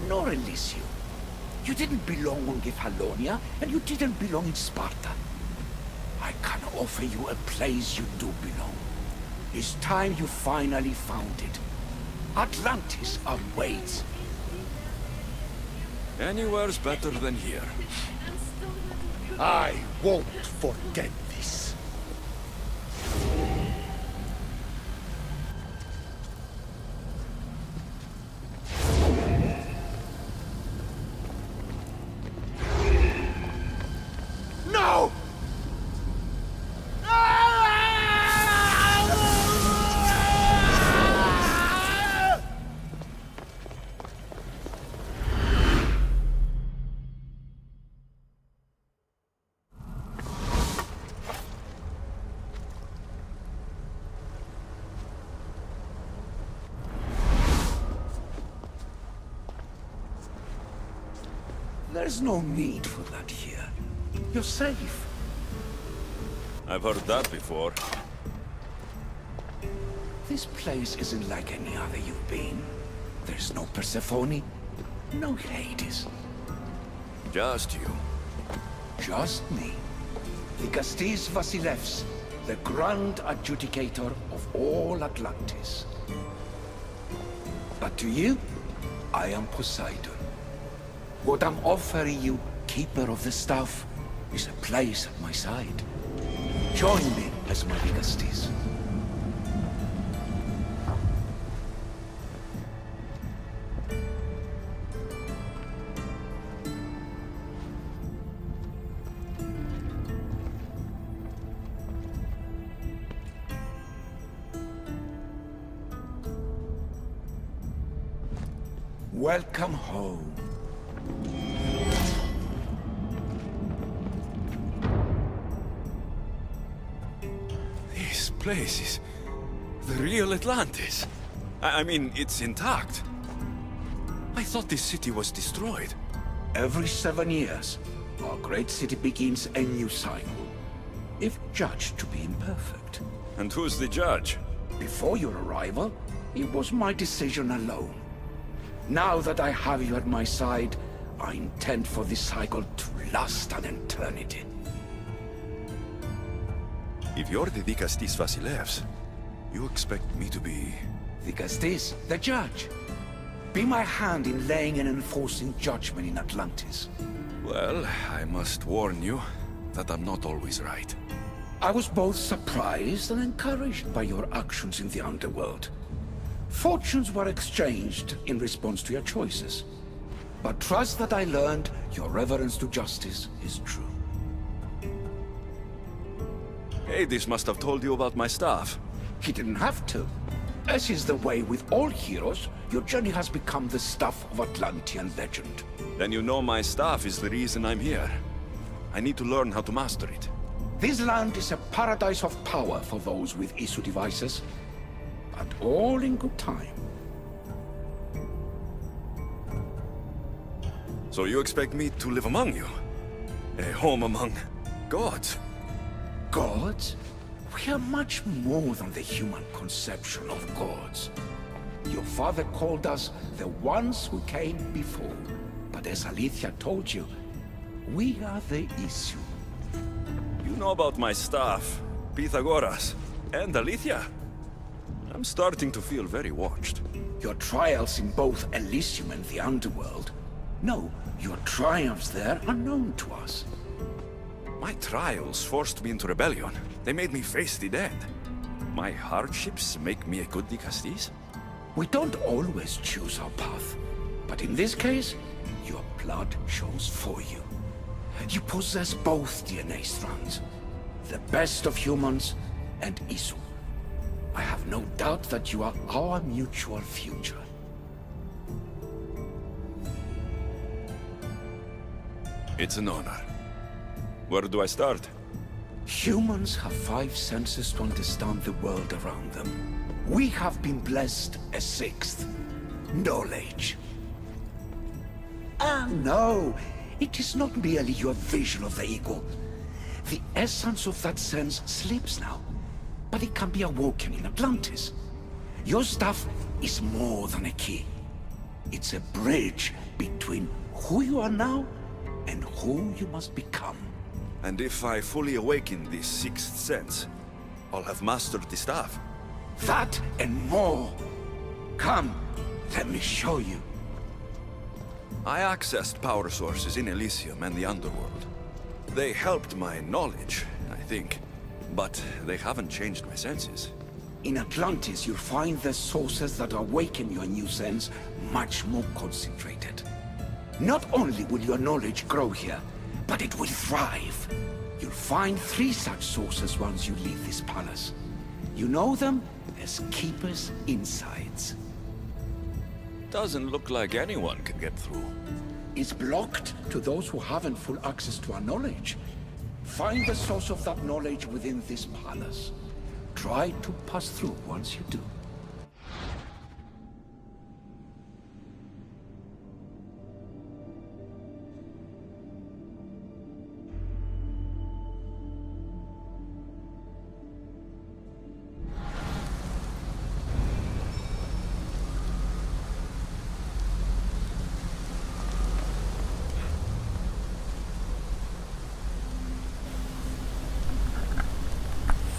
nor Elysium. You didn't belong on Kefalonia, and you didn't belong in Sparta. I can offer you a place you do belong. It's time you finally found it. Atlantis awaits. Anywhere's better than here. I won't forget this. No! There's no need for that here. You're safe. I've heard that before. This place isn't like any other you've been. There's no Persephone, no Hades. Just you. Just me. Lycastes Vasilevs, the Grand Adjudicator of all Atlantis. But to you, I am Poseidon. What I'm offering you, Keeper of the Staff, is a place at my side. Join me as my Lycastes. Welcome home. This place is the real Atlantis. I mean, it's intact. I thought this city was destroyed. Every 7 years, our great city begins a new cycle, if judged to be imperfect. And who's the judge? Before your arrival, it was my decision alone. Now that I have you at my side, I intend for this cycle to last an eternity. If you're the Lycastes Vasilevs, you expect me to be... Lycastes, the judge. Be my hand in laying and enforcing judgment in Atlantis. Well, I must warn you that I'm not always right. I was both surprised and encouraged by your actions in the underworld. Fortunes were exchanged in response to your choices. But trust that I learned your reverence to justice is true. Hades must have told you about my staff. He didn't have to. As is the way with all heroes, your journey has become the stuff of Atlantean legend. Then you know my staff is the reason I'm here. I need to learn how to master it. This land is a paradise of power for those with issue devices. But all in good time. So you expect me to live among you? A home among gods? Gods? We are much more than the human conception of gods. Your father called us the ones who came before. But as Alethea told you, we are the issue. You know about my staff, Pythagoras, and Alethea. I'm starting to feel very watched. Your trials in both Elysium and the underworld. No, your triumphs there are known to us. My trials forced me into rebellion. They made me face the dead. My hardships make me a good Lycastes? We don't always choose our path. But in this case, your blood shows for you. You possess both DNA strands. The best of humans and Isu. I have no doubt that you are our mutual future. It's an honor. Where do I start? Humans have 5 senses to understand the world around them. We have been blessed a 6th. Knowledge. Ah, no. It is not merely your vision of the eagle. The essence of that sense sleeps now. But it can be awoken in Atlantis. Your stuff is more than a key. It's a bridge between who you are now and who you must become. And if I fully awaken this sixth sense, I'll have mastered the staff. That and more. Come, let me show you. I accessed power sources in Elysium and the underworld. They helped my knowledge, I think, but they haven't changed my senses. In Atlantis, you'll find the sources that awaken your new sense much more concentrated. Not only will your knowledge grow here, but it will thrive. You'll find 3 such sources once you leave this palace. You know them as Keeper's Insides. Doesn't look like anyone can get through. It's blocked to those who haven't full access to our knowledge. Find the source of that knowledge within this palace. Try to pass through once you do.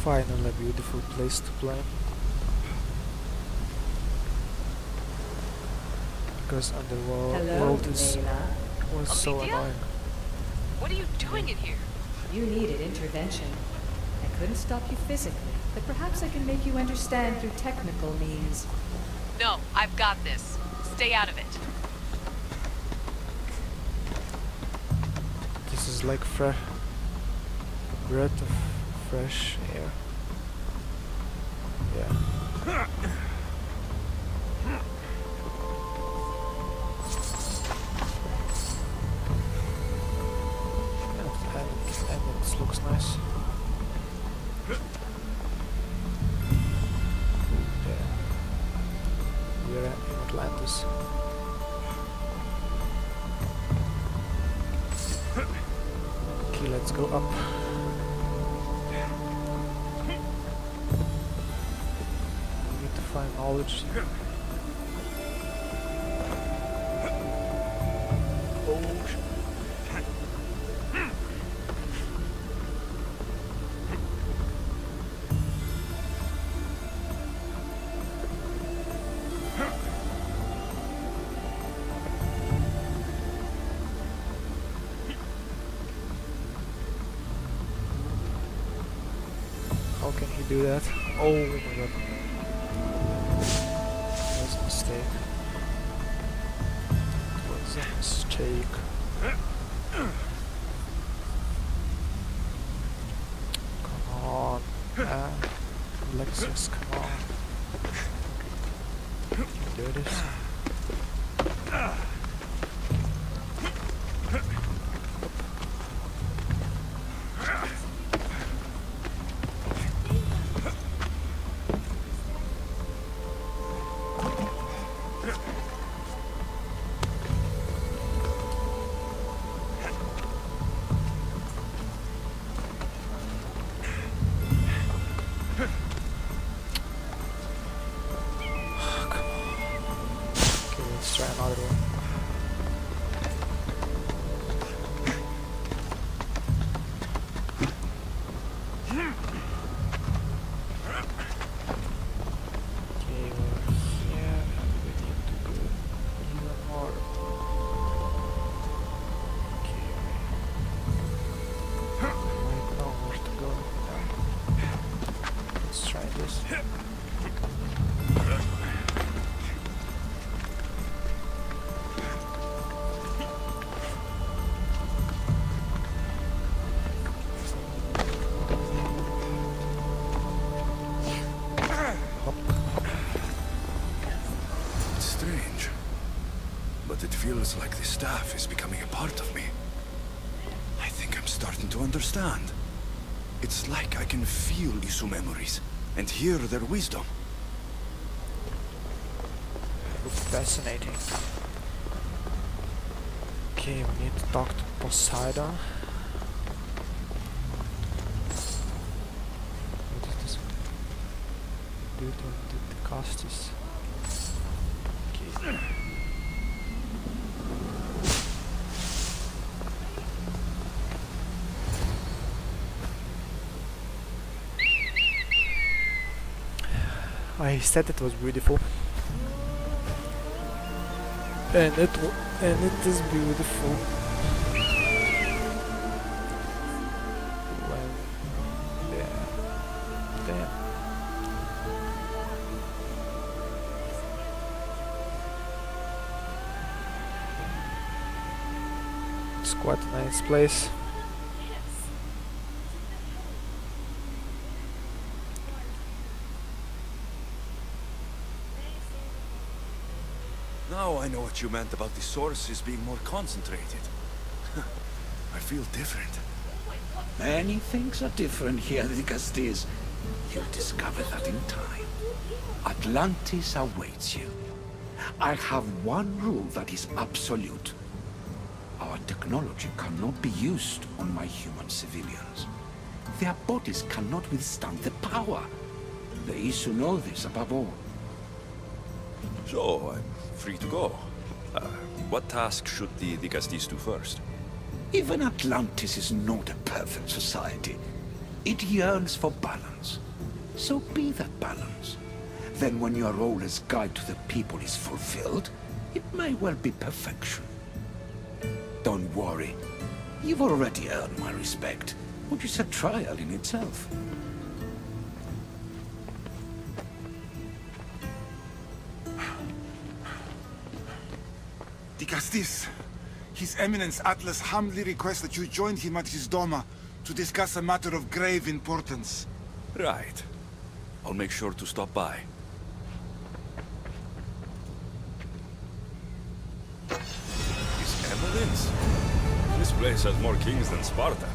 Finally, a beautiful place to play. Because Underworld was so annoying. What are you doing in here? You needed intervention. I couldn't stop you physically, but perhaps I can make you understand through technical means. No, I've got this. Stay out of it. This is like breath of fresh air. Yeah. And it looks nice. Yeah. We're in Atlantis. Okay, let's go up. Find knowledge. Oh shit. How can he do that? Oh my god. Mistake. It was a mistake. Come on, man. Lexus, come on. Can you do this? Try another one. Okay, we're here and we need to go even more. Okay, right now where to go now. Let's try this. But it feels like the staff is becoming a part of me. I think I'm starting to understand. It's like I can feel Isu memories and hear their wisdom. Looks fascinating. Okay, we need to talk to Poseidon. What is this? Do to the cast is. Okay. I said it was beautiful. And it is beautiful. Well, damn. It's quite a nice place. Now I know what you meant about the sources being more concentrated. I feel different. Many things are different here, Digastis. You'll discover that in time. Atlantis awaits you. I have one rule that is absolute. Our technology cannot be used on my human civilians. Their bodies cannot withstand the power. The Isu know this above all. So, I'm free to go. What task should the Digastis do first? Even Atlantis is not a perfect society. It yearns for balance. So be that balance. Then when your role as guide to the people is fulfilled, it may well be perfection. Don't worry. You've already earned my respect, which is a trial in itself. Digastis, His Eminence Atlas humbly requests that you join him at his Doma to discuss a matter of grave importance. Right. I'll make sure to stop by. His Eminence? This place has more kings than Sparta.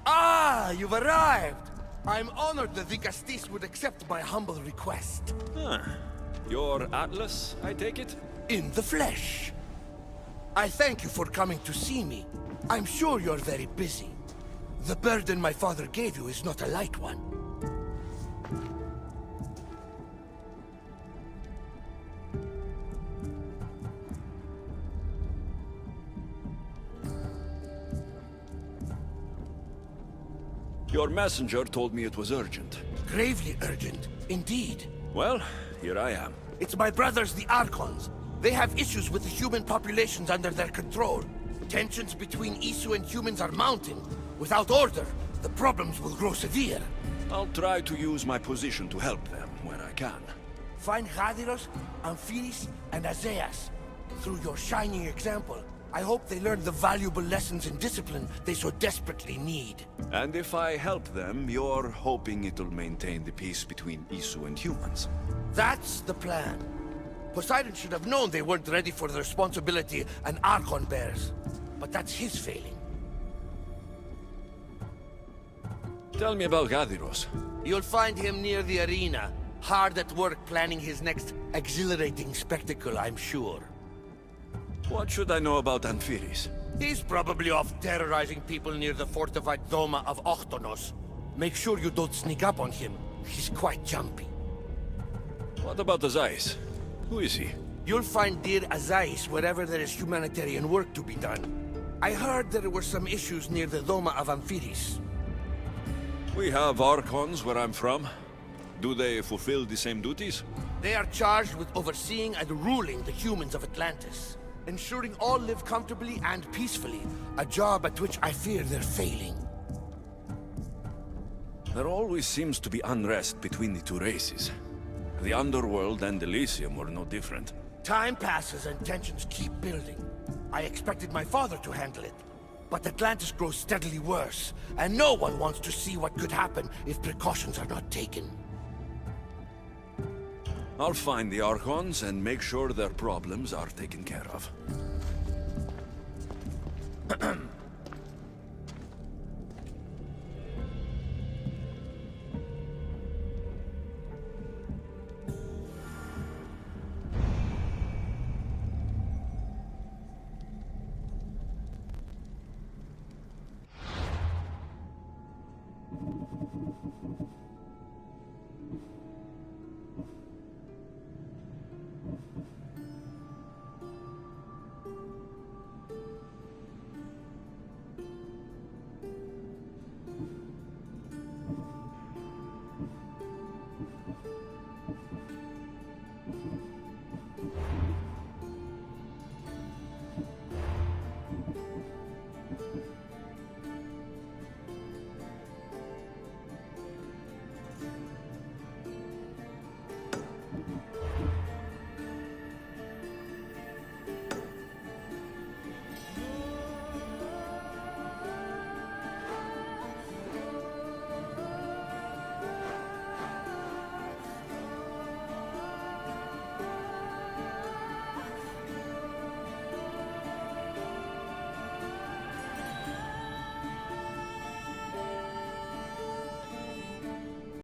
Ah, you've arrived! I'm honored that the Castis would accept my humble request. Huh. Your Atlas, I take it? In the flesh. I thank you for coming to see me. I'm sure you're very busy. The burden my father gave you is not a light one. Your messenger told me it was urgent. Gravely urgent, indeed. Well, here I am. It's my brothers, the Archons. They have issues with the human populations under their control. Tensions between Isu and humans are mounting. Without order, the problems will grow severe. I'll try to use my position to help them when I can. Find Hadiros, Amphiris, and Azeas. Through your shining example, I hope they learn the valuable lessons in discipline they so desperately need. And if I help them, you're hoping it'll maintain the peace between Isu and humans. That's the plan. Poseidon should have known they weren't ready for the responsibility an Archon bears. But that's his failing. Tell me about Gadiros. You'll find him near the arena, hard at work planning his next exhilarating spectacle, I'm sure. What should I know about Amphiris? He's probably off terrorizing people near the fortified Doma of Ochtonos. Make sure you don't sneak up on him. He's quite jumpy. What about Azais? Who is he? You'll find dear Azais wherever there is humanitarian work to be done. I heard there were some issues near the Doma of Amphiris. We have Archons where I'm from. Do they fulfill the same duties? They are charged with overseeing and ruling the humans of Atlantis. Ensuring all live comfortably and peacefully. A job at which I fear they're failing. There always seems to be unrest between the two races. The Underworld and Elysium were no different. Time passes and tensions keep building. I expected my father to handle it. But Atlantis grows steadily worse, and no one wants to see what could happen if precautions are not taken. I'll find the Archons and make sure their problems are taken care of.